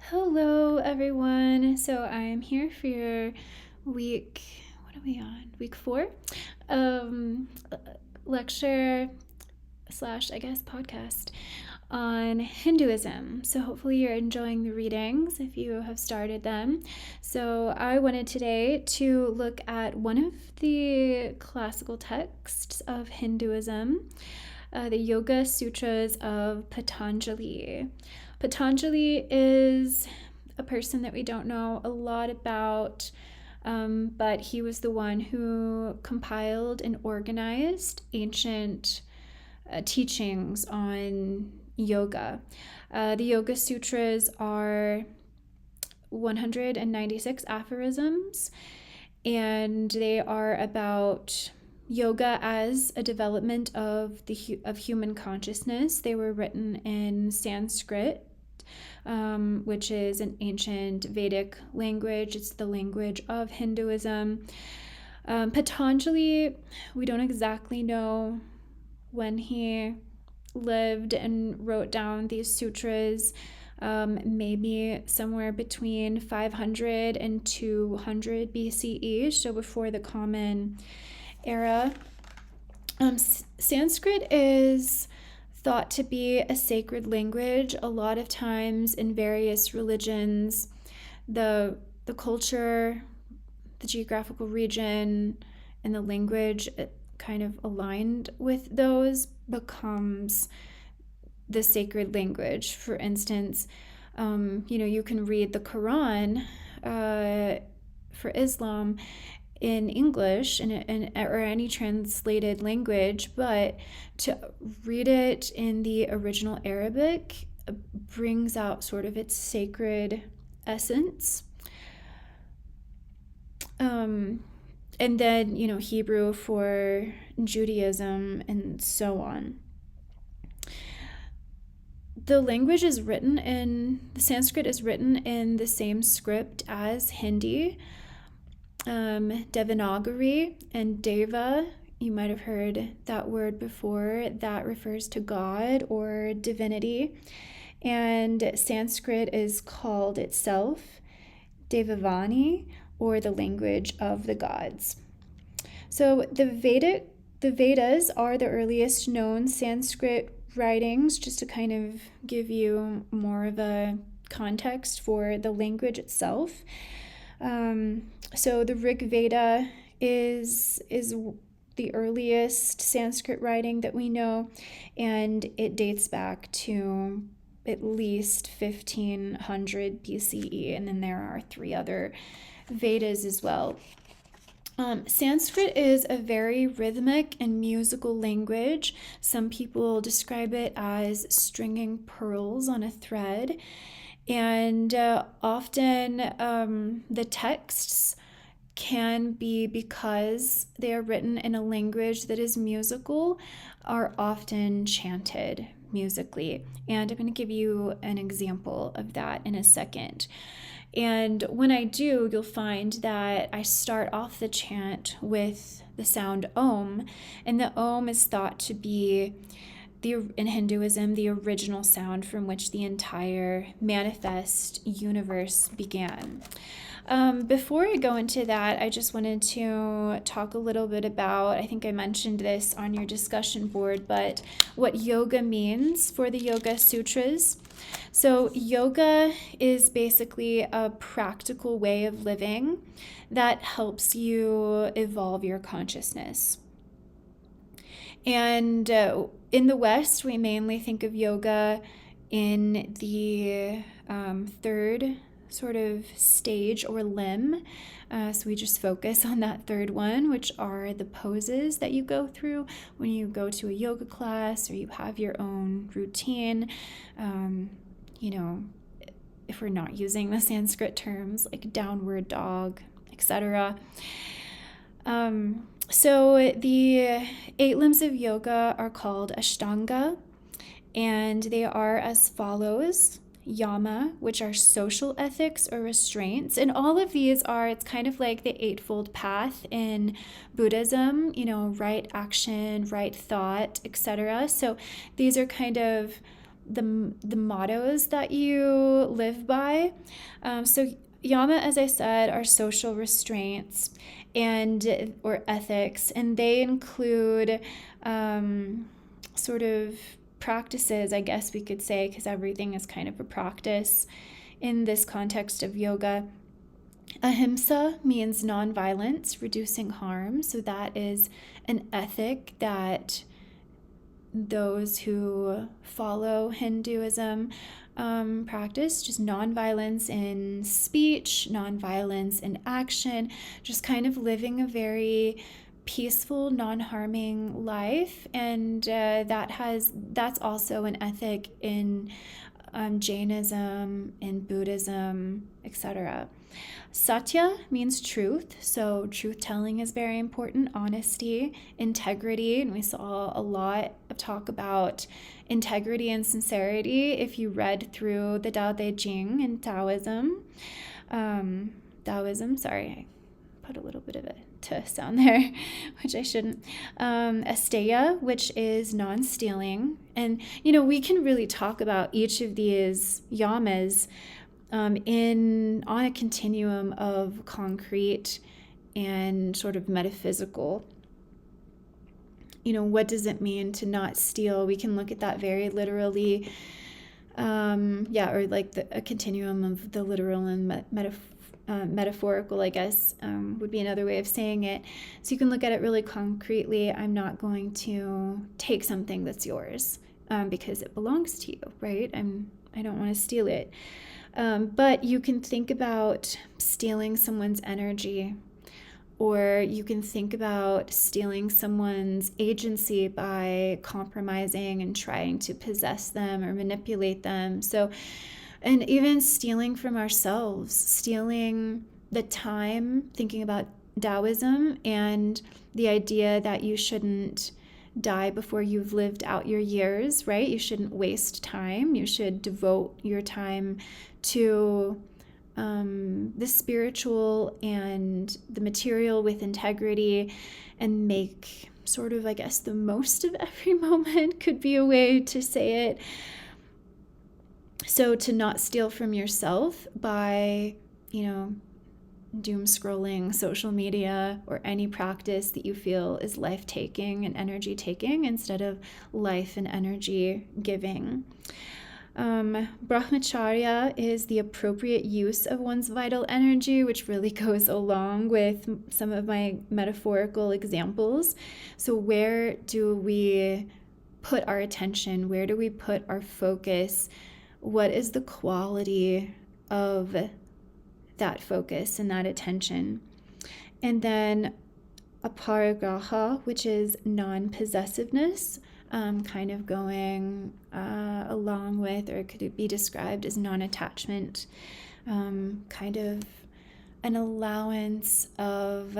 Hello, everyone. So I'm here for your week. What are we on? Week 4, um, lecture slash I guess podcast on Hinduism. So hopefully you're enjoying the readings if you have started them. So I wanted today to look at one of the classical texts of Hinduism, the Yoga Sutras of Patanjali. Patanjali is a person that we don't know a lot about, but he was the one who compiled and organized ancient teachings on yoga. The Yoga Sutras are 196 aphorisms, and they are about yoga as a development of human consciousness. They were written in Sanskrit, which is an ancient Vedic language. It's the language of Hinduism. Patanjali, we don't exactly know when he lived and wrote down these sutras, maybe somewhere between 500 and 200 BCE, so before the Common Era. Sanskrit is thought to be a sacred language. A lot of times in various religions, the culture, the geographical region, and the language kind of aligned with those becomes the sacred language. For instance, you can read the Quran for Islam in English or any translated language, but to read it in the original Arabic brings out sort of its sacred essence. And then, Hebrew for Judaism and so on. The Sanskrit is written in the same script as Hindi. Devanagari and Deva, you might have heard that word before. That refers to God or divinity. And Sanskrit is called itself Devavani, or the language of the gods. So the Vedas are the earliest known Sanskrit writings, just to kind of give you more of a context for the language itself. So the Rig Veda is the earliest Sanskrit writing that we know, and it dates back to at least 1500 BCE, and then there are 3 other Vedas as well. Sanskrit is a very rhythmic and musical language. Some people describe it as stringing pearls on a thread. And often the texts can be, because they are written in a language that is musical, are often chanted musically. And I'm going to give you an example of that in a second. And when I do, you'll find that I start off the chant with the sound Om, and the Om is thought to be, in Hinduism, the original sound from which the entire manifest universe began. Before I go into that, I just wanted to talk a little bit about, I think I mentioned this on your discussion board, but what yoga means for the Yoga Sutras. So yoga is basically a practical way of living that helps you evolve your consciousness. And in the West, we mainly think of yoga in the third sort of stage or limb. So we just focus on that third one, which are the poses that you go through when you go to a yoga class or you have your own routine. If we're not using the Sanskrit terms like downward dog, etc. So the 8 limbs of yoga are called ashtanga, and they are as follows: yama, which are social ethics or restraints. And all of these are, it's kind of like the Eightfold Path in Buddhism, right action, right thought, etc. So these are kind of the mottos that you live by. So yama, as I said, are social restraints and or ethics, and they include sort of practices, I guess we could say, because everything is kind of a practice in this context of yoga. Ahimsa means nonviolence, reducing harm. So that is an ethic that those who follow Hinduism practice, just nonviolence in speech, nonviolence in action, just kind of living a very peaceful, non-harming life. And that's also an ethic in Jainism, in Buddhism, etc. Satya means truth, so truth telling is very important, honesty, integrity, and we saw a lot of talk about integrity and sincerity if you read through the Tao Te Ching in Taoism. Sorry, I put a little bit of a t sound there, which I shouldn't. Asteya, which is non-stealing, and we can really talk about each of these yamas on a continuum of concrete and sort of metaphysical. What does it mean to not steal? We can look at that very literally, or like a continuum of the literal and metaphorical, I guess, would be another way of saying it. So you can look at it really concretely. I'm not going to take something that's yours because it belongs to you, right? I don't want to steal it. But you can think about stealing someone's energy, or you can think about stealing someone's agency by compromising and trying to possess them or manipulate them. So, and even stealing from ourselves, stealing the time, thinking about Taoism and the idea that you shouldn't die before you've lived out your years, right? You shouldn't waste time. You should devote your time to the spiritual and the material with integrity, and make sort of, I guess, the most of every moment could be a way to say it. So to not steal from yourself by, doom scrolling social media or any practice that you feel is life-taking and energy-taking instead of life and energy-giving. Brahmacharya is the appropriate use of one's vital energy, which really goes along with some of my metaphorical examples. So where do we put our attention? Where do we put our focus? What is the quality of that focus and that attention? And then aparigraha, which is non-possessiveness, kind of going along with, or could it be described as non-attachment, kind of an allowance of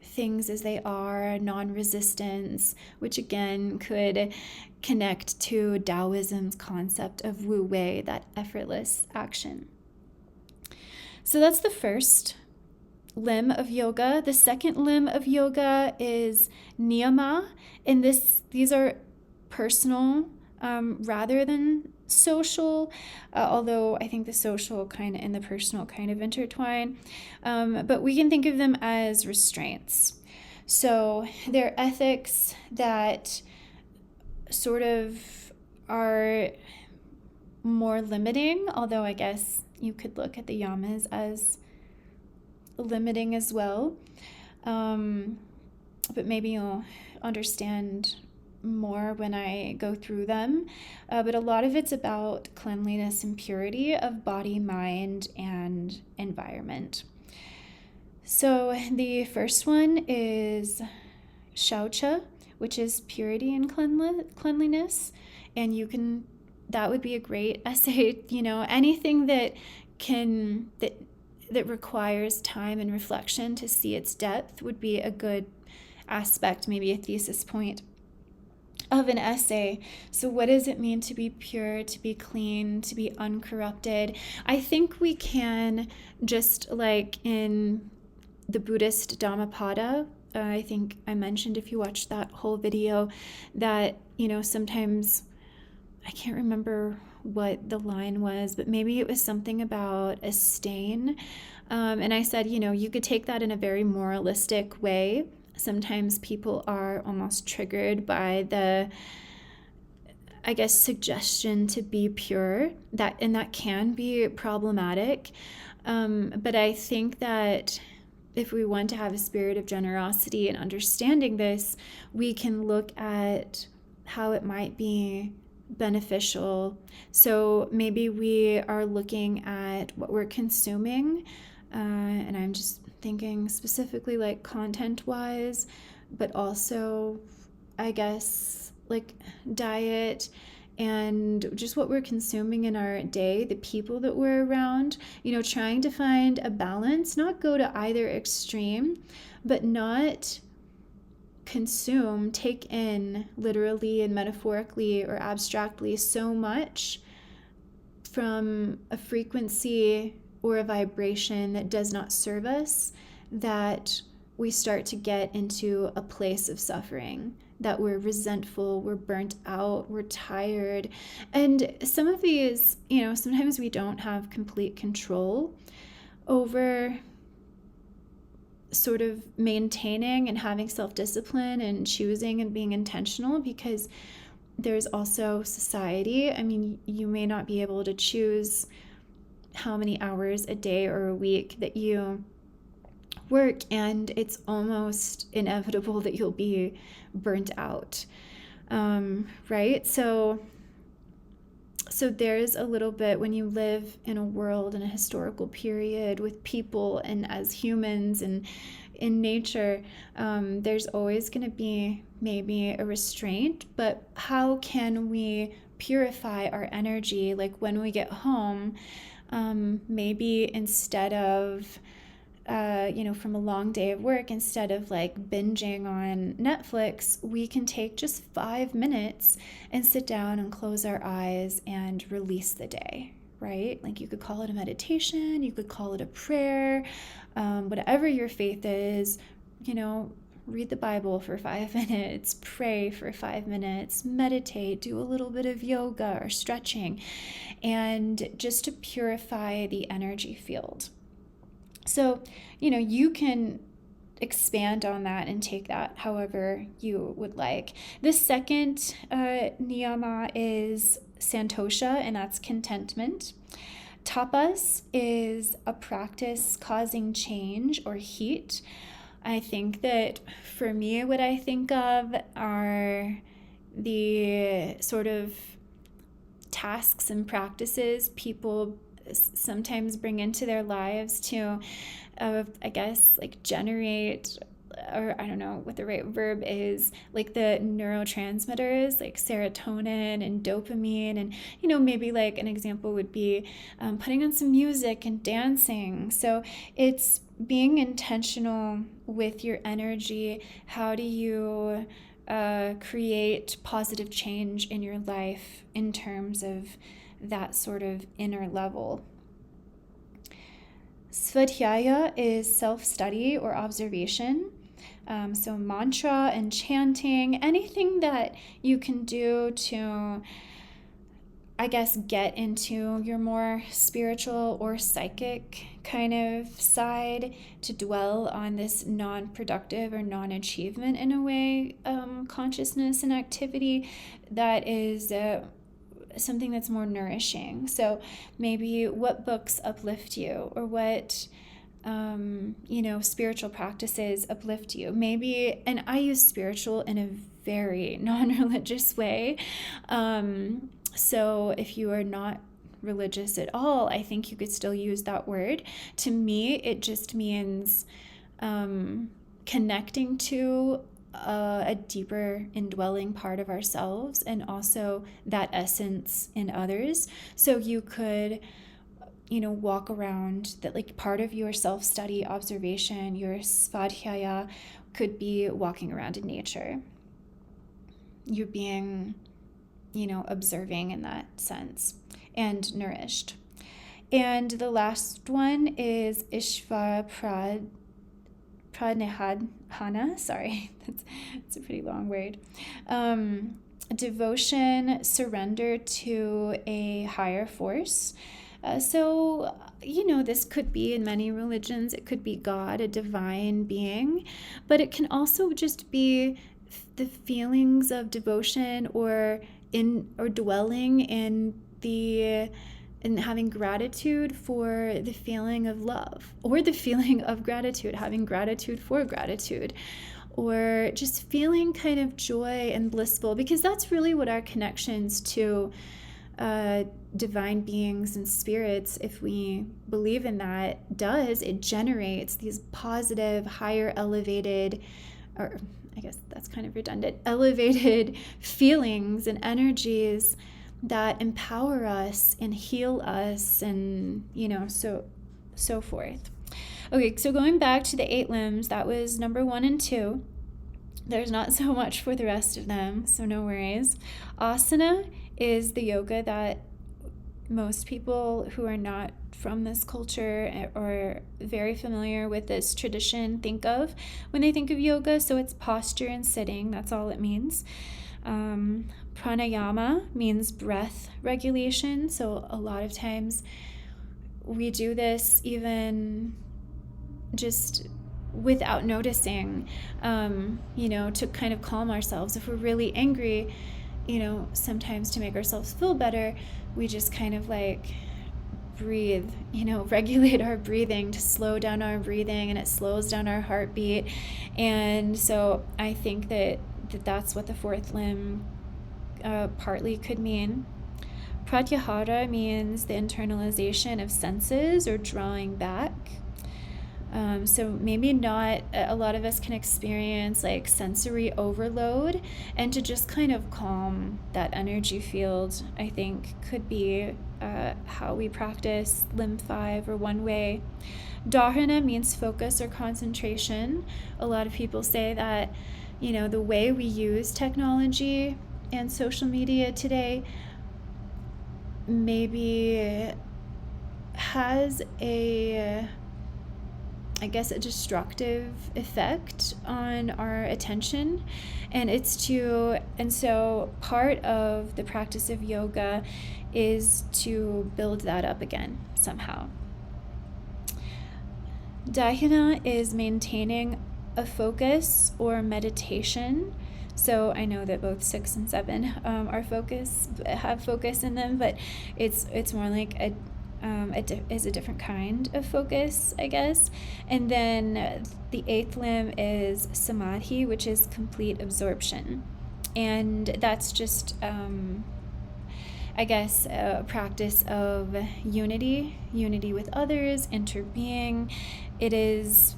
things as they are, non-resistance, which again could connect to Taoism's concept of wu wei, that effortless action. So that's the first limb of yoga. The second limb of yoga is niyama, and these are personal rather than social, although I think the social kind of and the personal kind of intertwine, but we can think of them as restraints. So they're ethics that sort of are more limiting, although I guess you could look at the yamas as limiting as well, but maybe you'll understand more when I go through them. But a lot of it's about cleanliness and purity of body, mind, and environment. So the first one is shaucha, which is purity and cleanliness, and that would be a great essay. Anything that requires time and reflection to see its depth would be a good aspect, maybe a thesis point of an essay. So what does it mean to be pure, to be clean, to be uncorrupted? I think we can, just like in the Buddhist Dhammapada, I think I mentioned, if you watched that whole video, that sometimes I can't remember what the line was, but maybe it was something about a stain. And I said, you could take that in a very moralistic way. Sometimes people are almost triggered by the, I guess, suggestion to be pure, and that can be problematic. But I think that if we want to have a spirit of generosity and understanding this, we can look at how it might be beneficial. So maybe we are looking at what we're consuming, and I'm just thinking specifically like content wise, but also, I guess, like diet and just what we're consuming in our day, the people that we're around, trying to find a balance, not go to either extreme, but not consume, take in literally and metaphorically or abstractly so much from a frequency or a vibration that does not serve us, that we start to get into a place of suffering, that we're resentful, we're burnt out, we're tired. And some of these, sometimes we don't have complete control over sort of maintaining and having self-discipline and choosing and being intentional, because there's also society. I mean, you may not be able to choose how many hours a day or a week that you work, and it's almost inevitable that you'll be burnt out, right? So there's a little bit, when you live in a world in a historical period with people and as humans and in nature, there's always going to be maybe a restraint. But how can we purify our energy? Like when we get home, maybe instead of from a long day of work, instead of like binging on Netflix, we can take just 5 minutes and sit down and close our eyes and release the day, right? Like you could call it a meditation, you could call it a prayer, whatever your faith is, read the Bible for 5 minutes, pray for 5 minutes, meditate, do a little bit of yoga or stretching, and just to purify the energy field. So, you can expand on that and take that however you would like. The second niyama is santosha, and that's contentment. Tapas is a practice causing change or heat. I think that for me, what I think of are the sort of tasks and practices people sometimes bring into their lives to, I guess, like generate, or I don't know what the right verb is, like the neurotransmitters like serotonin and dopamine. And, maybe like an example would be putting on some music and dancing. So it's being intentional with your energy. How do you create positive change in your life in terms of that sort of inner level? Svadhyaya is self-study or observation. So mantra and chanting, anything that you can do to, I guess, get into your more spiritual or psychic kind of side, to dwell on this non-productive or non-achievement in a way, consciousness and activity that is something that's more nourishing. So maybe what books uplift you, or what spiritual practices uplift you. Maybe, and I use spiritual in a very non-religious way. So if you are not religious at all, I think you could still use that word. To me, it just means connecting to a deeper indwelling part of ourselves, and also that essence in others. So you could, walk around, that like part of your self-study observation, your svadhyaya could be walking around in nature. You're being, observing in that sense and nourished. And the last one is Ishvara pranayama. Sorry, that's a pretty long word. devotion, surrender to a higher force. So, this could be in many religions, it could be God, a divine being, but it can also just be the feelings of devotion or dwelling in and having gratitude for the feeling of love, or the feeling of gratitude, having gratitude for gratitude, or just feeling kind of joy and blissful, because that's really what our connections to divine beings and spirits, if we believe in that, does. It generates these positive, higher, elevated, or I guess that's kind of redundant, elevated feelings and energies that empower us and heal us, and so forth. Okay, so going back to the 8 limbs, that was number 1 and 2. There's not so much for the rest of them, so no worries. Asana is the yoga that most people who are not from this culture or very familiar with this tradition think of when they think of yoga. So it's posture and sitting, that's all it means. Pranayama means breath regulation. So a lot of times we do this even just without noticing, to kind of calm ourselves. If we're really angry, sometimes to make ourselves feel better, we just kind of like breathe, regulate our breathing to slow down our breathing, and it slows down our heartbeat. And so I think that's what the 4th limb partly could mean. Pratyahara means the internalization of senses or drawing back. So maybe not, a lot of us can experience like sensory overload, and to just kind of calm that energy field, I think could be how we practice limb 5 or one way. Dharana means focus or concentration. A lot of people say that, the way we use technology and social media today maybe has a destructive effect on our attention. And so part of the practice of yoga is to build that up again somehow. Dhyana is maintaining a focus or meditation. So I know that both 6 and 7 have focus in them, but it's more like is a different kind of focus, I guess. And then the 8th limb is samadhi, which is complete absorption. And that's just, a practice of unity with others, interbeing. It is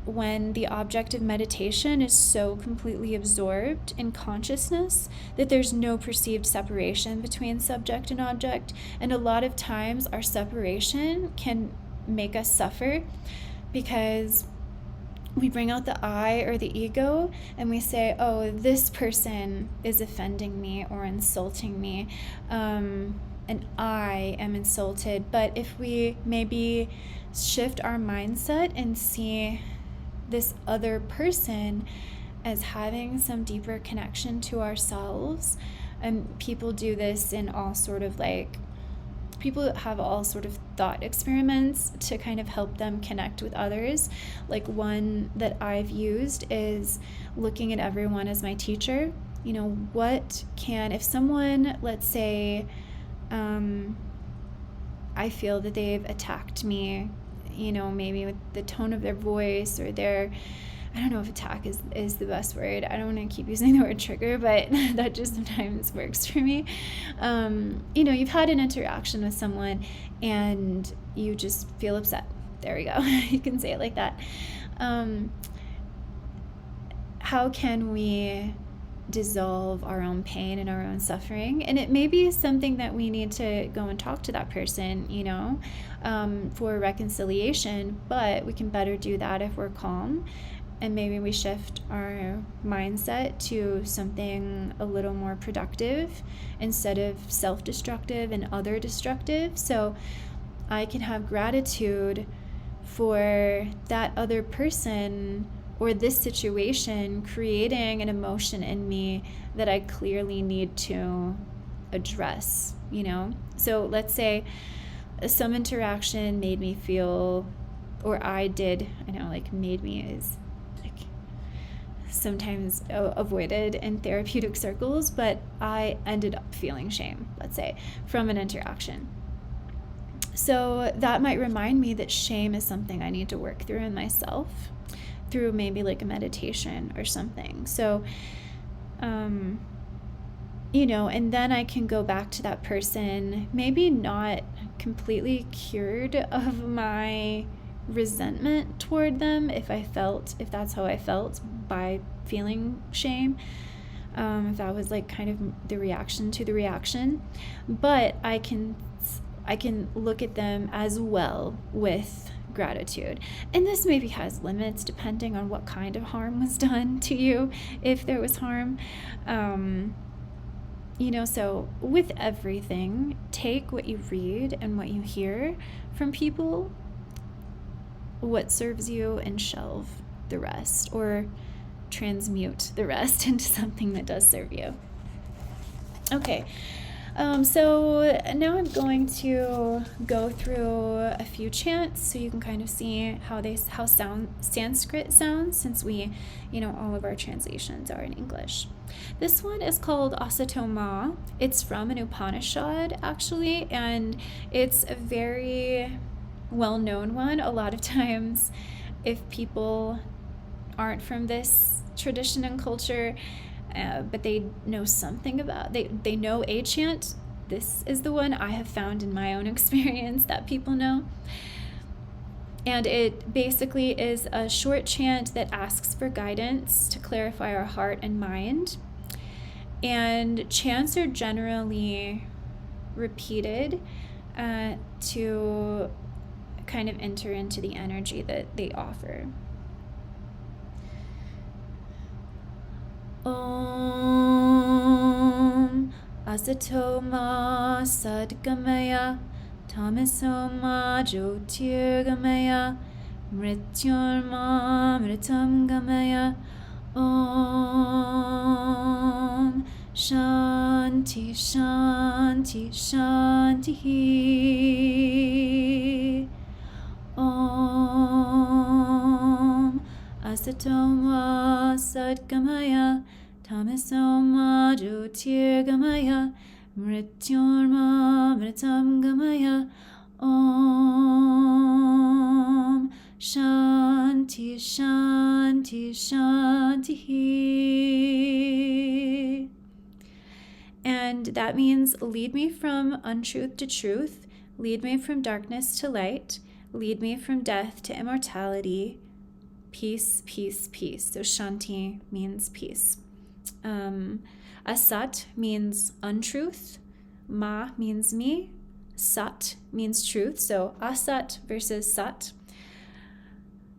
when the object of meditation is so completely absorbed in consciousness that there's no perceived separation between subject and object. And a lot of times our separation can make us suffer, because we bring out the I or the ego and we say, oh, this person is offending me or insulting me, and I am insulted. But if we maybe shift our mindset and see this other person as having some deeper connection to ourselves, and people do this in all sort of people have all sort of thought experiments to kind of help them connect with others. Like one that I've used is looking at everyone as my teacher. If someone, let's say, I feel that they've attacked me, maybe with the tone of their voice or I don't know if attack is the best word. I don't want to keep using the word trigger, but that just sometimes works for me. You've had an interaction with someone and you just feel upset. There we go. You can say it like that. How can we dissolve our own pain and our own suffering? And it may be something that we need to go and talk to that person, for reconciliation, but we can better do that if we're calm. And maybe we shift our mindset to something a little more productive instead of self-destructive and other destructive. So I can have gratitude for that other person or this situation creating an emotion in me that I clearly need to address, you know? So let's say some interaction made me feel, or I did, I know, like made me is like sometimes avoided in therapeutic circles, but I ended up feeling shame, let's say, from an interaction. So that might remind me that shame is something I need to work through in myself through maybe like a meditation or something. So, you know, and then I can go back to that person, maybe not completely cured of my resentment toward them if that's how I felt by feeling shame. If that was like kind of the reaction to the reaction, but I can look at them as well with gratitude. And this maybe has limits depending on what kind of harm was done to you, if there was harm. You know, so with everything, take what you read and what you hear from people, what serves you, and shelve the rest, or transmute the rest into something that does serve you. Okay. So now I'm going to go through a few chants so you can kind of see how Sanskrit sounds, since we, you know, all of our translations are in English. This one is called Asatoma. It's from an Upanishad, actually, and it's a very well-known one. A lot of times, if people aren't from this tradition and culture, but they know something about, they know a chant, this is the one I have found in my own experience that people know. And it basically is a short chant that asks for guidance to clarify our heart and mind. And chants are generally repeated to kind of enter into the energy that they offer. Om Asatoma Sadgamaya Tamasoma Jyotirgamaya Mrityorma Mritamgamaya Om Shanti Shanti Shanti Om Asatoma Sadgamaya Tamasoma Jyotirgamaya Mrityorma Mritamgamaya Om Shanti Shanti Shanti. And that means lead me from untruth to truth, lead me from darkness to light, lead me from death to immortality. Peace, peace, peace. So Shanti means peace. Asat means untruth. Ma means me. Sat means truth. So Asat versus Sat.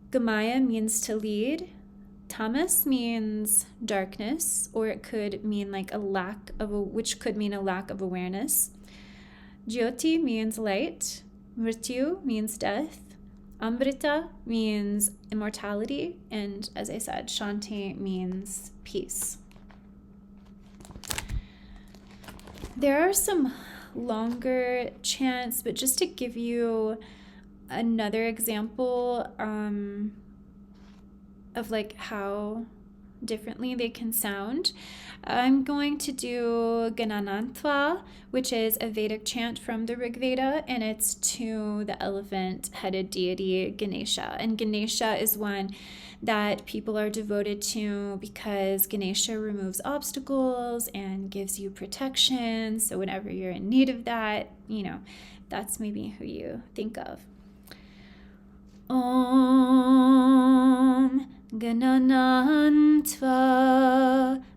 Gamaya means to lead. Tamas means darkness, or it could mean like which could mean a lack of awareness. Jyoti means light. Mrityu means death. Amrita means immortality, and as I said, Shanti means peace. There are some longer chants, but just to give you another example of like how differently they can sound, I'm going to do Gananantva, which is a Vedic chant from the Rig Veda, and it's to the elephant-headed deity Ganesha. And Ganesha is one that people are devoted to because Ganesha removes obstacles and gives you protection. So whenever you're in need of that, you know, that's maybe who you think of. Om Gananantva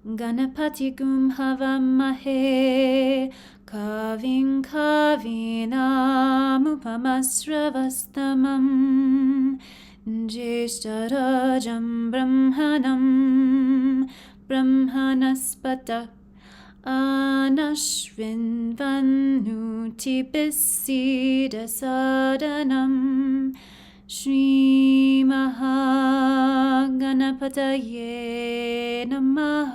Ganapati Gum Havamahe Kavin Kavinam Upamasravastamam Jeshtarajam Brahmanam Brahmanaspata Anashvinvanuti Bisida Sadanam Shri Mahaganapataye Namaha.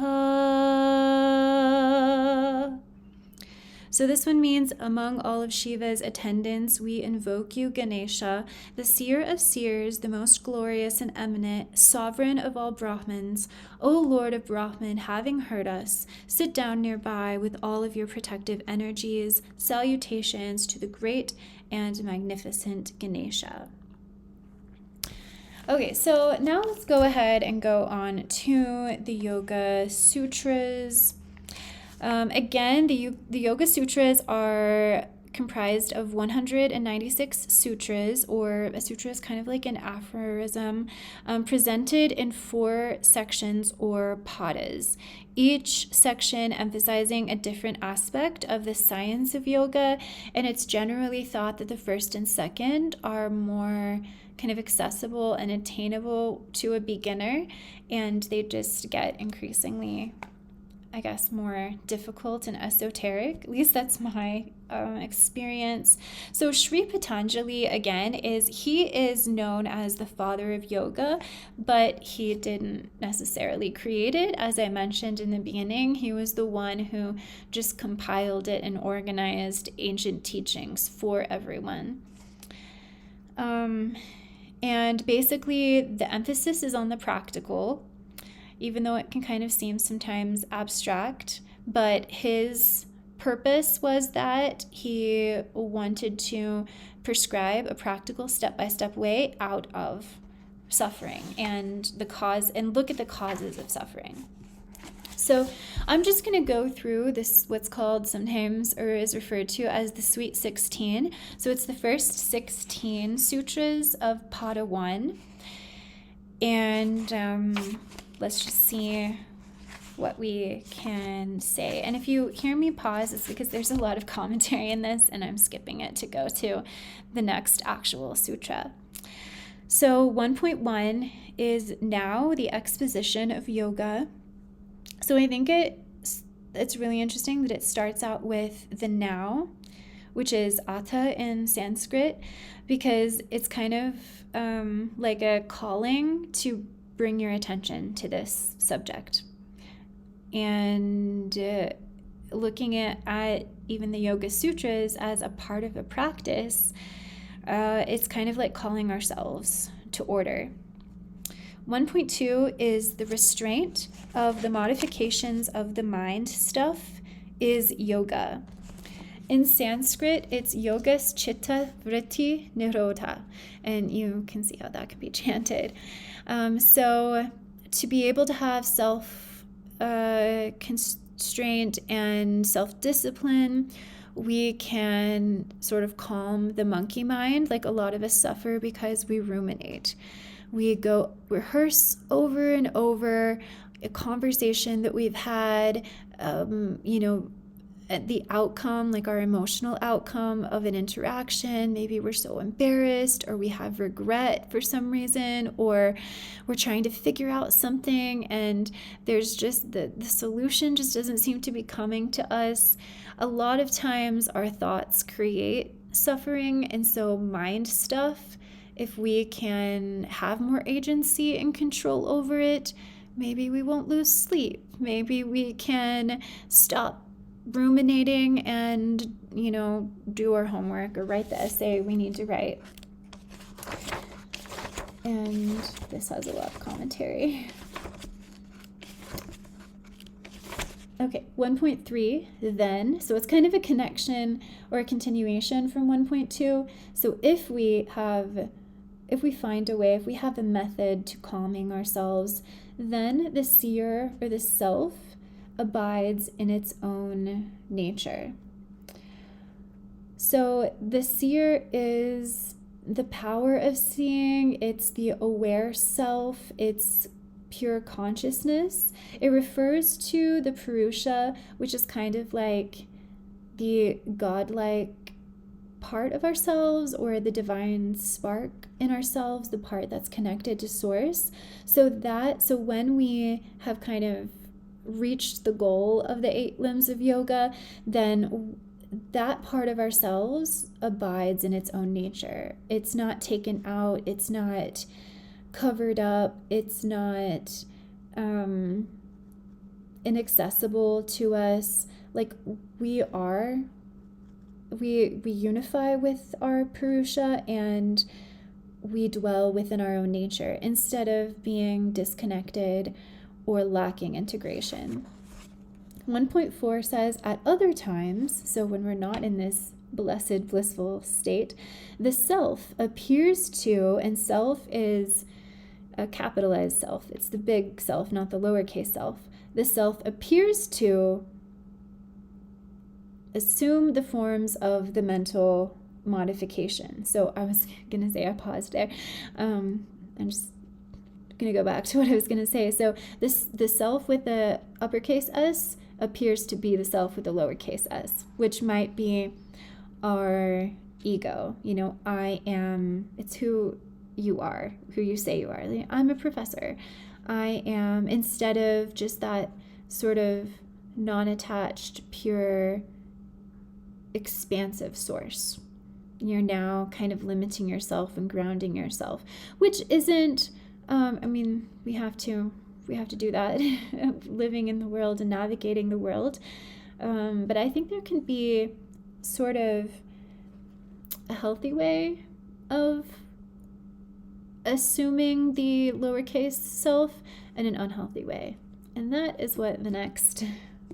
So this one means, among all of Shiva's attendants, we invoke you, Ganesha, the seer of seers, the most glorious and eminent, sovereign of all Brahmins. O Lord of Brahman, having heard us, sit down nearby with all of your protective energies. Salutations to the great and magnificent Ganesha. Okay, so now let's go ahead and go on to the Yoga Sutras. Again, the Yoga Sutras are comprised of 196 sutras, or a sutra is kind of like an aphorism, presented in 4 sections or padas, each section emphasizing a different aspect of the science of yoga, and it's generally thought that the first and second are more kind of accessible and attainable to a beginner, and they just get increasingly, I guess, more difficult and esoteric. At least that's my experience. So Sri Patanjali, again, he is known as the father of yoga, but he didn't necessarily create it. As I mentioned in the beginning, he was the one who just compiled it and organized ancient teachings for everyone. And basically, the emphasis is on the practical, even though it can kind of seem sometimes abstract, but his purpose was that he wanted to prescribe a practical step-by-step way out of suffering and look at the causes of suffering. So I'm just going to go through this, what's called sometimes, or is referred to as the Sweet 16. So it's the first 16 sutras of Pada 1. And let's just see what we can say. And if you hear me pause, it's because there's a lot of commentary in this, and I'm skipping it to go to the next actual sutra. So 1.1 is now the exposition of yoga. So I think it's really interesting that it starts out with the now, which is atha in Sanskrit, because it's kind of like a calling to bring your attention to this subject. And looking at even the Yoga Sutras as a part of a practice, it's kind of like calling ourselves to order. 1.2 is the restraint of the modifications of the mind stuff is yoga. In Sanskrit, it's yogas chitta vritti nirodha, and you can see how that can be chanted. So to be able to have self-constraint and self-discipline, we can sort of calm the monkey mind. Like, a lot of us suffer because we ruminate. We go rehearse over and over a conversation that we've had, the outcome, like our emotional outcome of an interaction. Maybe we're so embarrassed, or we have regret for some reason, or we're trying to figure out something, and there's just the solution just doesn't seem to be coming to us. A lot of times our thoughts create suffering, and so mind stuff, if we can have more agency and control over it, maybe we won't lose sleep. Maybe we can stop ruminating and, do our homework or write the essay we need to write. And this has a lot of commentary. Okay, 1.3 then. So it's kind of a connection or a continuation from 1.2. So if we find a way, if we have a method to calming ourselves, then the seer or the self abides in its own nature. So the seer is the power of seeing, it's the aware self, it's pure consciousness. It refers to the purusha, which is kind of like the godlike part of ourselves, or the divine spark in ourselves, the part that's connected to source. So when we have kind of reached the goal of the 8 limbs of yoga, then that part of ourselves abides in its own nature. It's not taken out, it's not covered up, it's not inaccessible to us. Like we unify with our purusha, and we dwell within our own nature instead of being disconnected or lacking integration. 1.4 says, at other times, so when we're not in this blessed, blissful state, the self appears to, and self is a capitalized self. It's the big self, not the lowercase self. The self appears to assume the forms of the mental modification. So I was going to say, I paused there. I'm just going to go back to what I was going to say. So the self with the uppercase S appears to be the self with the lowercase s, which might be our ego. You know, I am, it's who you are, who you say you are. Like, I'm a professor. I am, instead of just that sort of non-attached, pure, expansive source. You're now kind of limiting yourself and grounding yourself, which isn't, we have to do that living in the world and navigating the world. But I think there can be sort of a healthy way of assuming the lowercase self and an unhealthy way. And that is what the next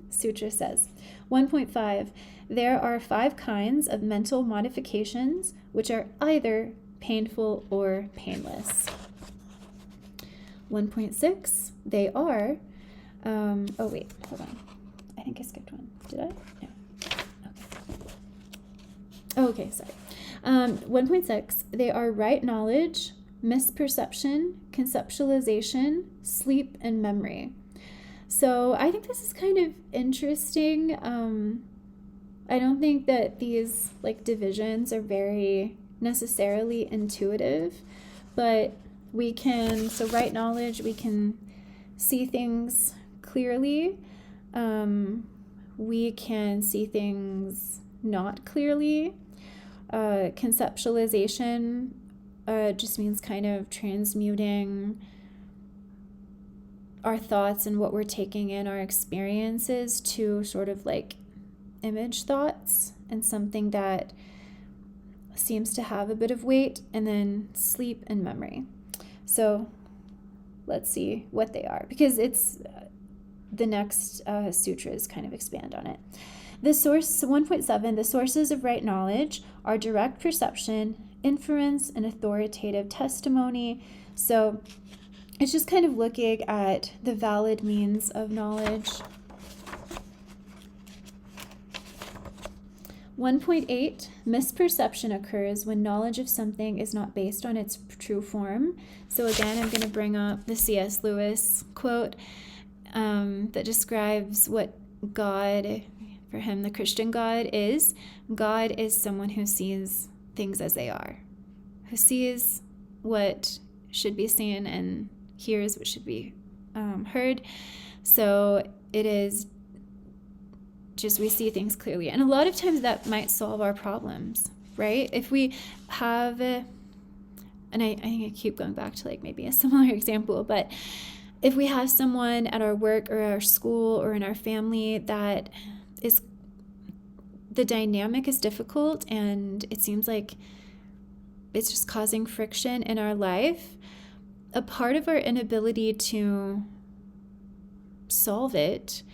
sutra says. 1.5, there are 5 kinds of mental modifications which are either painful or painless. 1.6, they are, hold on. I think I skipped one. Did I? No. Okay, sorry. 1.6, they are right knowledge, misperception, conceptualization, sleep, and memory. So I think this is kind of interesting. I don't think that these divisions are very necessarily intuitive, but we can, so right knowledge, we can see things clearly. We can see things not clearly. Conceptualization just means kind of transmuting our thoughts and what we're taking in, our experiences, to sort of image thoughts and something that seems to have a bit of weight. And then sleep and memory. So let's see what they are, because it's the next sutras kind of expand on it. The source, 1.7, the sources of right knowledge are direct perception, inference, and authoritative testimony. So it's just kind of looking at the valid means of knowledge. 1.8, misperception occurs when knowledge of something is not based on its true form. So again, I'm going to bring up the C.S. Lewis quote that describes what God, for him, the Christian God is. God is someone who sees things as they are, who sees what should be seen and hears what should be heard. So it is just, we see things clearly. And a lot of times that might solve our problems, right? If we have, and I think I keep going back to maybe a similar example, but if we have someone at our work or our school or in our family that is, the dynamic is difficult and it seems like it's just causing friction in our life, a part of our inability to solve it,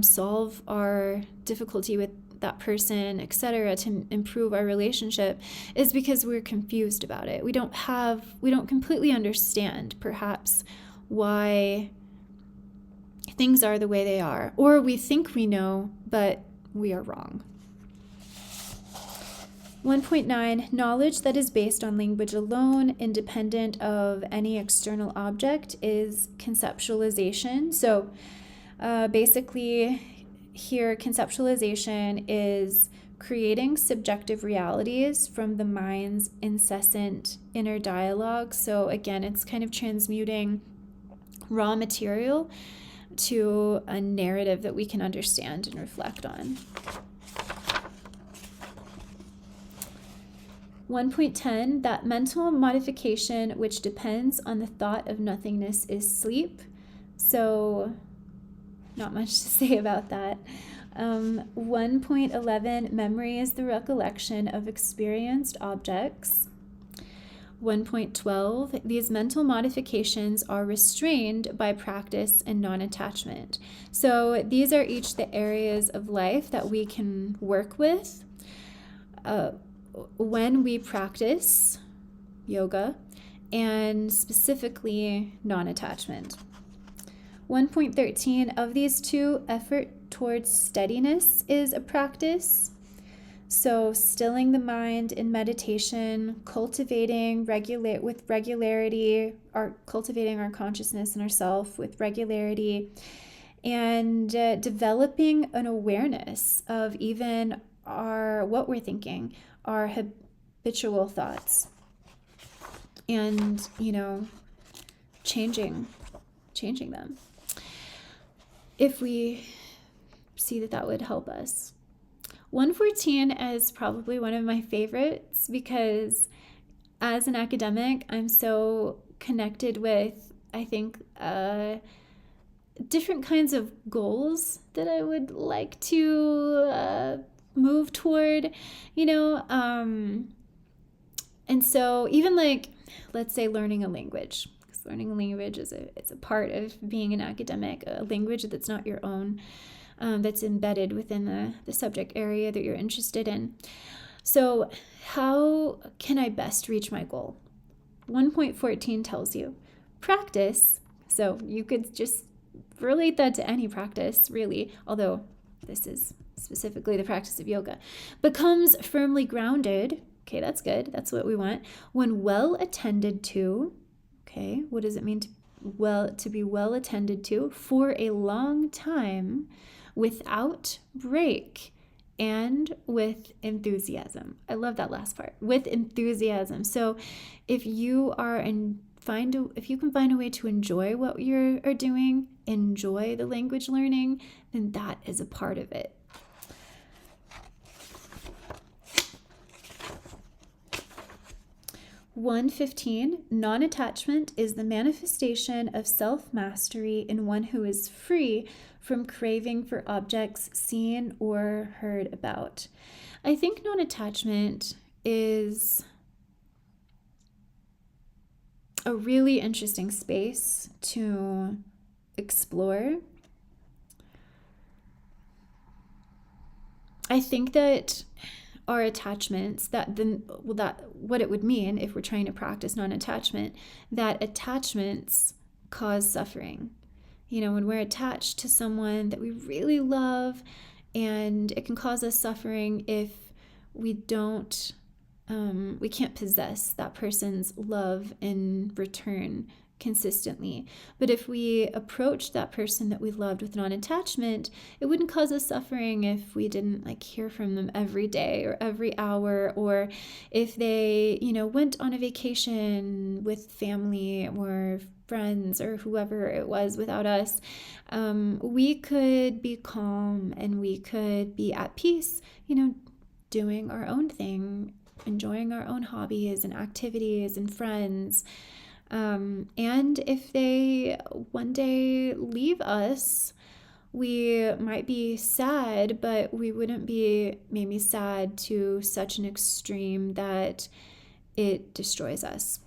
solve our difficulty with that person, etc., to improve our relationship, is because we're confused about it. We don't completely understand perhaps why things are the way they are, or we think we know, but we are wrong. 1.9, knowledge that is based on language alone, independent of any external object, is conceptualization. So basically here, conceptualization is creating subjective realities from the mind's incessant inner dialogue. So again, it's kind of transmuting raw material to a narrative that we can understand and reflect on. 1.10, that mental modification which depends on the thought of nothingness is sleep. So not much to say about that. 1.11, memory is the recollection of experienced objects. 1.12, these mental modifications are restrained by practice and non-attachment. So these are each the areas of life that we can work with when we practice yoga, and specifically non-attachment. 1.13, of these two, effort towards steadiness is a practice. So stilling the mind in meditation, cultivating with regularity, cultivating our consciousness and ourself with regularity, and developing an awareness of even what we're thinking, our habitual thoughts, and changing them, if we see that would help us. 114 is probably one of my favorites because as an academic, I'm so connected with, I think, different kinds of goals that I would like to move toward, and so even let's say learning a language, because learning a language is a part of being an academic, a language that's not your own, that's embedded within the subject area that you're interested in. So how can I best reach my goal? 1.14 tells you practice. So you could just relate that to any practice, really, although this is specifically the practice of yoga. Becomes firmly grounded. Okay, that's good. That's what we want. When well attended to. Okay, what does it mean to be well attended to? For a long time, without break, and with enthusiasm. I love that last part. With enthusiasm. So if you can find a way to enjoy what you're doing, enjoy the language learning, then that is a part of it. (115) Non-attachment is the manifestation of self-mastery in one who is free from craving for objects seen or heard about. I think non-attachment is a really interesting space to explore. I think that our attachments, what it would mean if we're trying to practice non-attachment, that attachments cause suffering. When we're attached to someone that we really love, and it can cause us suffering if we can't possess that person's love in return consistently. But if we approach that person that we loved with non-attachment, it wouldn't cause us suffering if we didn't hear from them every day or every hour, or if they, went on a vacation with family or friends or whoever it was without us. We could be calm and we could be at peace, doing our own thing, enjoying our own hobbies and activities and friends. And if they one day leave us, we might be sad, but we wouldn't be maybe sad to such an extreme that it destroys us.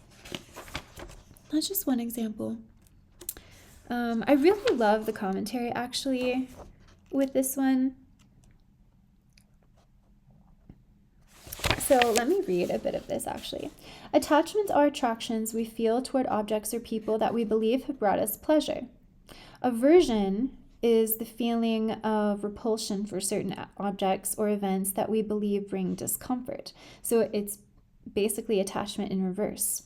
That's just one example. I really love the commentary, actually, with this one. So let me read a bit of this, actually. Attachments are attractions we feel toward objects or people that we believe have brought us pleasure. Aversion is the feeling of repulsion for certain objects or events that we believe bring discomfort. So it's basically attachment in reverse.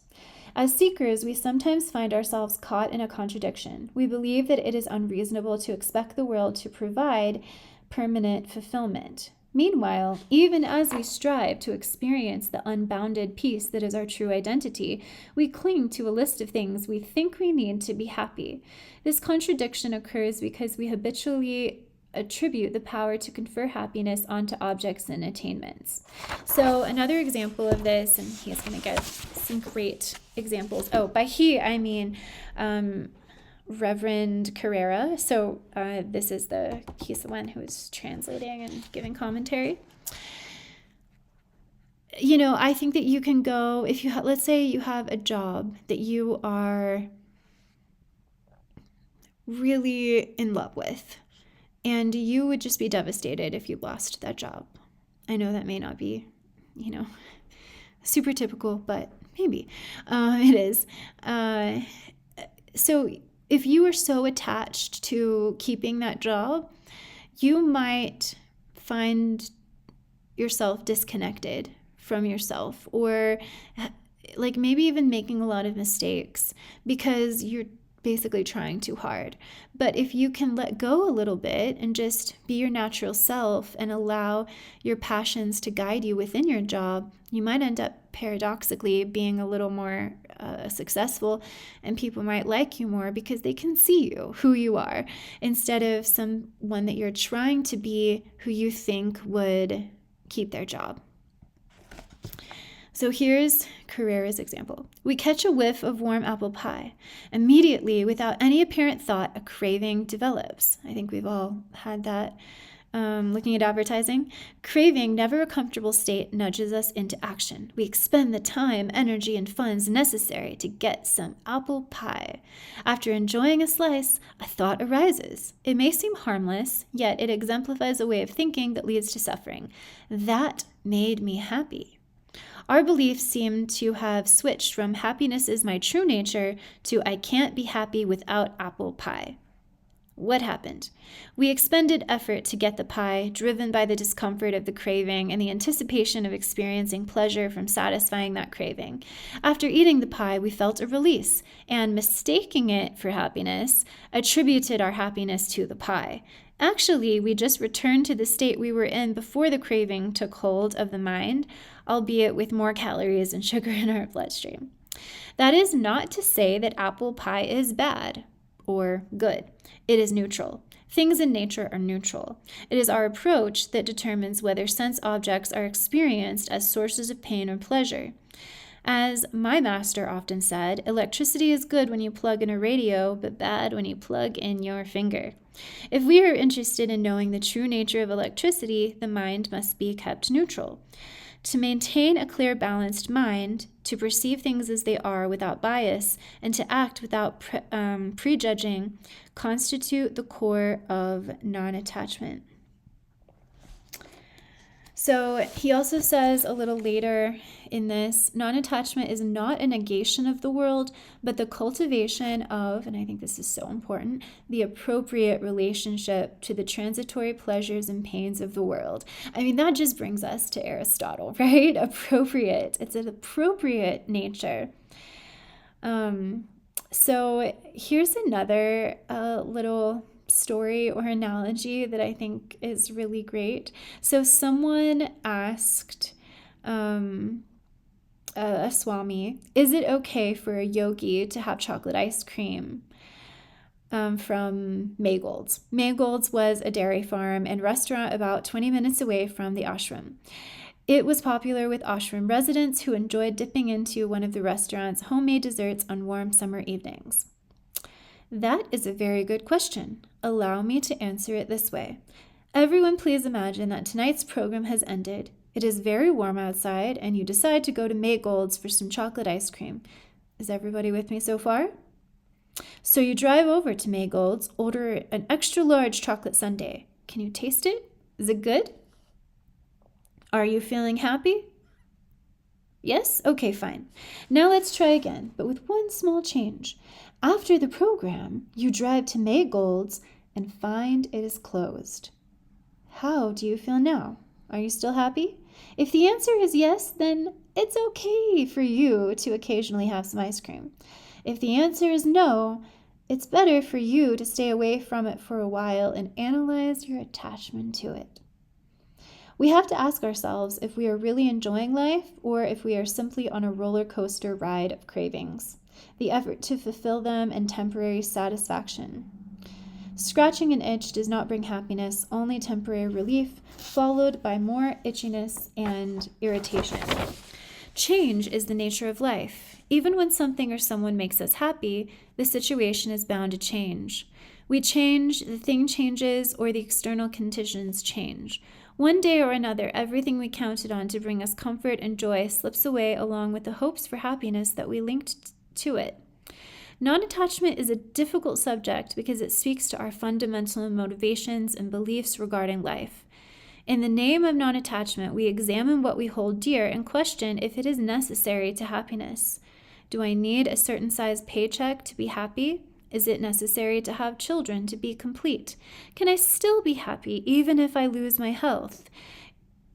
As seekers, we sometimes find ourselves caught in a contradiction. We believe that it is unreasonable to expect the world to provide permanent fulfillment. Meanwhile, even as we strive to experience the unbounded peace that is our true identity, we cling to a list of things we think we need to be happy. This contradiction occurs because we habitually attribute the power to confer happiness onto objects and attainments. So another example of this, and he's going to give some great examples. Oh, by he, I mean Reverend Carrera. So he's the one who is translating and giving commentary. I think that you can go, if you let's say you have a job that you are really in love with, and you would just be devastated if you lost that job. I know that may not be, super typical, but maybe it is. So if you are so attached to keeping that job, you might find yourself disconnected from yourself, or like maybe even making a lot of mistakes because you're basically trying too hard. But if you can let go a little bit and just be your natural self and allow your passions to guide you within your job, you might end up paradoxically being a little more successful, and people might like you more because they can see you, who you are, instead of someone that you're trying to be who you think would keep their job. So here's Carrera's example. We catch a whiff of warm apple pie. Immediately, without any apparent thought, a craving develops. I think we've all had that. Looking at advertising, craving, never a comfortable state, nudges us into action. We expend the time, energy, and funds necessary to get some apple pie. After enjoying a slice, a thought arises. It may seem harmless, yet it exemplifies a way of thinking that leads to suffering. That made me happy. Our beliefs seem to have switched from happiness is my true nature to I can't be happy without apple pie. What happened? We expended effort to get the pie, driven by the discomfort of the craving and the anticipation of experiencing pleasure from satisfying that craving. After eating the pie, we felt a release, and mistaking it for happiness, attributed our happiness to the pie. Actually, we just returned to the state we were in before the craving took hold of the mind, albeit with more calories and sugar in our bloodstream. That is not to say that apple pie is bad or good. It is neutral. Things in nature are neutral. It is our approach that determines whether sense objects are experienced as sources of pain or pleasure. As my master often said, electricity is good when you plug in a radio, but bad when you plug in your finger. If we are interested in knowing the true nature of electricity, the mind must be kept neutral. To maintain a clear, balanced mind, to perceive things as they are without bias, and to act without prejudging, constitute the core of non-attachment. So he also says a little later in this, non-attachment is not a negation of the world, but the cultivation of, and I think this is so important, the appropriate relationship to the transitory pleasures and pains of the world. I mean, that just brings us to Aristotle, right? Appropriate. It's an appropriate nature. So here's another little story or analogy that I think is really great. So someone asked a swami, is it okay for a yogi to have chocolate ice cream from Maygold's? Maygold's was a dairy farm and restaurant about 20 minutes away from the ashram. It was popular with ashram residents who enjoyed dipping into one of the restaurant's homemade desserts on warm summer evenings. That is a very good question. Allow me to answer it this way. Everyone please imagine that tonight's program has ended. It is very warm outside, and you decide to go to Maygold's for some chocolate ice cream. Is everybody with me so far? So you drive over to Maygold's, order an extra large chocolate sundae. Can you taste it? Is it good? Are you feeling happy? Yes? Okay, fine. Now let's try again, but with one small change. After the program, you drive to Maygold's and find it is closed. How do you feel now? Are you still happy? If the answer is yes, then it's okay for you to occasionally have some ice cream. If the answer is no, it's better for you to stay away from it for a while and analyze your attachment to it. We have to ask ourselves if we are really enjoying life or if we are simply on a roller coaster ride of cravings, the effort to fulfill them and temporary satisfaction. Scratching an itch does not bring happiness, only temporary relief, followed by more itchiness and irritation. Change is the nature of life. Even when something or someone makes us happy, the situation is bound to change. We change, the thing changes, or the external conditions change. One day or another, everything we counted on to bring us comfort and joy slips away along with the hopes for happiness that we linked to it. Non-attachment is a difficult subject because it speaks to our fundamental motivations and beliefs regarding life. In the name of non-attachment, we examine what we hold dear and question if it is necessary to happiness. Do I need a certain size paycheck to be happy? Is it necessary to have children to be complete? Can I still be happy even if I lose my health?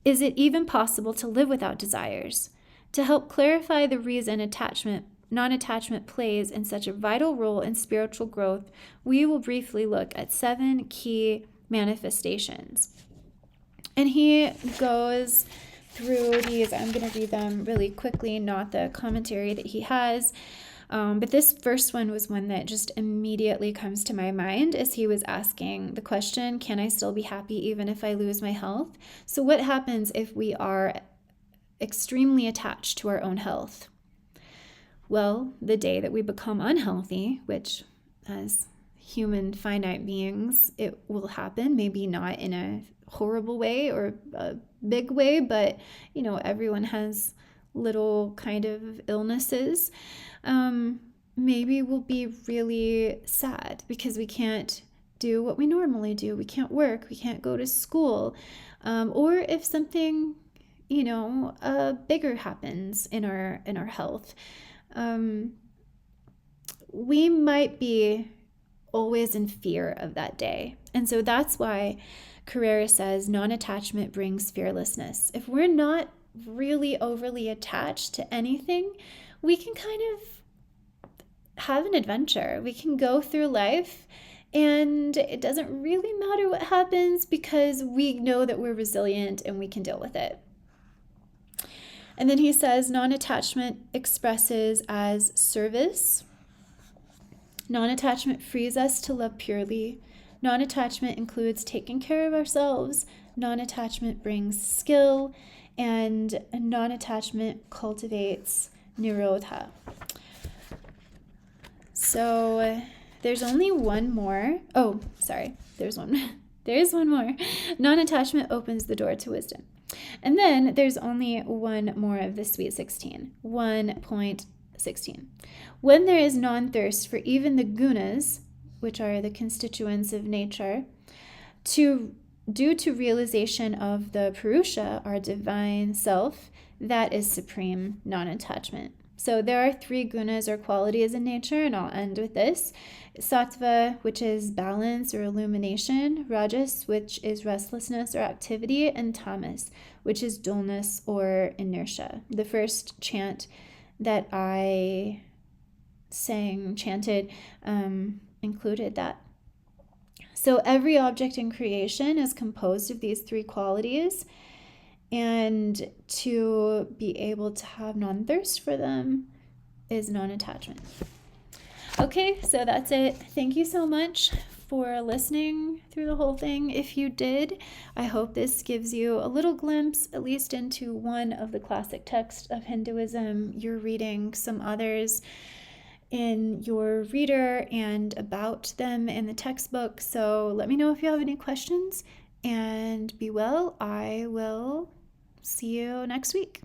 Is it even possible to live without desires? To help clarify the reason non-attachment plays in such a vital role in spiritual growth, we will briefly look at 7 key manifestations. And he goes through these. I'm going to read them really quickly, not the commentary that he has. But this first one was one that just immediately comes to my mind as he was asking the question, can I still be happy even if I lose my health? So what happens if we are extremely attached to our own health? Well, the day that we become unhealthy, which as human finite beings, it will happen, maybe not in a horrible way or a big way, but everyone has little kind of illnesses. Maybe we'll be really sad because we can't do what we normally do. We can't work, we can't go to school. Or if something, bigger happens in our health, we might be always in fear of that day. And so that's why Carrera says non-attachment brings fearlessness. If we're not really overly attached to anything, we can kind of have an adventure. We can go through life and it doesn't really matter what happens because we know that we're resilient and we can deal with it. And then he says non-attachment expresses as service. Non-attachment frees us to love purely. Non-attachment includes taking care of ourselves. Non-attachment brings skill, and non-attachment cultivates nirodha. So there's only one more. Oh, sorry. There's one more. Non-attachment opens the door to wisdom. And then there's only one more of the Sweet 16, 1.16. When there is non-thirst for even the gunas, which are the constituents of nature, due to realization of the purusha, our divine self, that is supreme non-attachment. So there are 3 gunas or qualities in nature, and I'll end with this. Sattva, which is balance or illumination. Rajas, which is restlessness or activity. And tamas, which is dullness or inertia. The first chant that I chanted, included that. So every object in creation is composed of these 3 qualities. And to be able to have non-thirst for them is non-attachment. Okay, so that's it. Thank you so much for listening through the whole thing. If you did, I hope this gives you a little glimpse, at least into one of the classic texts of Hinduism. You're reading some others in your reader and about them in the textbook. So let me know if you have any questions, and be well. I will see you next week.